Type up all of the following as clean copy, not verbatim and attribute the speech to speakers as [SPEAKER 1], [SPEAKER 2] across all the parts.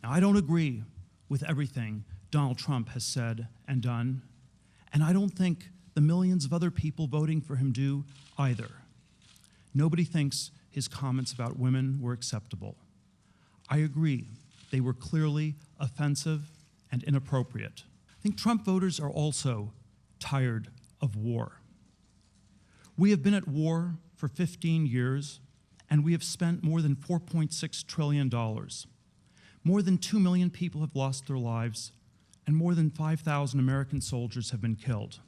[SPEAKER 1] Now, I don't agree with everything Donald Trump has said and done, and I don't think the millions of other people voting for him do either. Nobody thinks his comments about women were acceptable. I agree, they were clearly offensive and inappropriate. I think Trump voters are also tired of war. We have been at war for 15 years, and we have spent more than $4.6 trillion. More than 2 million people have lost their lives, and more than 5,000 American soldiers have been killed.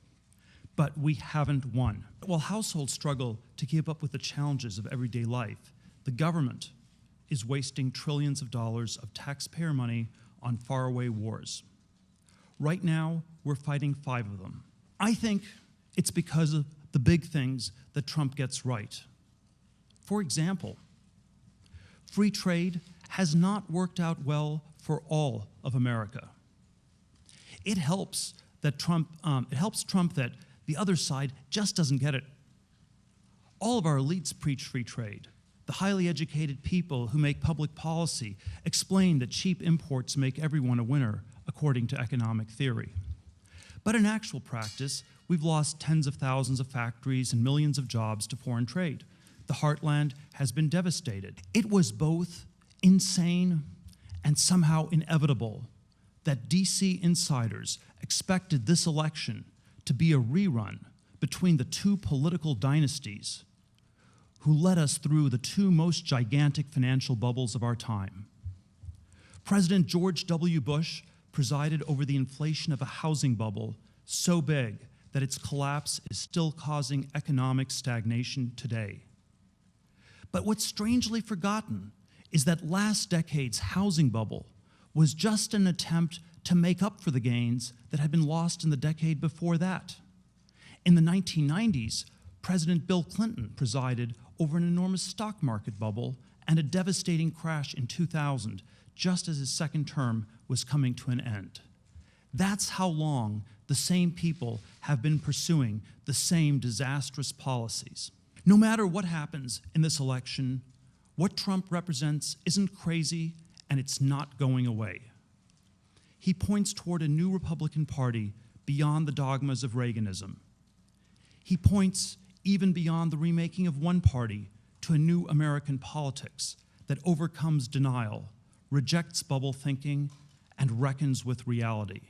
[SPEAKER 1] But we haven't won. While households struggle to keep up with the challenges of everyday life, the government is wasting trillions of dollars of taxpayer money on faraway wars. Right now, we're fighting 5 of them. I think it's because of the big things that Trump gets right. For example, free trade has not worked out well for all of America. It helps Trump that the other side just doesn't get it. All of our elites preach free trade. The highly educated people who make public policy explain that cheap imports make everyone a winner, according to economic theory. But in actual practice, we've lost tens of thousands of factories and millions of jobs to foreign trade. The heartland has been devastated. It was both insane and somehow inevitable that DC insiders expected this election to be a rerun between the 2 political dynasties who led us through the 2 most gigantic financial bubbles of our time. President George W. Bush presided over the inflation of a housing bubble so big that its collapse is still causing economic stagnation today. But what's strangely forgotten is that last decade's housing bubble was just an attempt to make up for the gains that had been lost in the decade before that. In the 1990s, President Bill Clinton presided over an enormous stock market bubble and a devastating crash in 2000, just as his second term was coming to an end. That's how long the same people have been pursuing the same disastrous policies. No matter what happens in this election, what Trump represents isn't crazy and it's not going away. He points toward a new Republican Party beyond the dogmas of Reaganism. He points even beyond the remaking of one party to a new American politics that overcomes denial, rejects bubble thinking, and reckons with reality.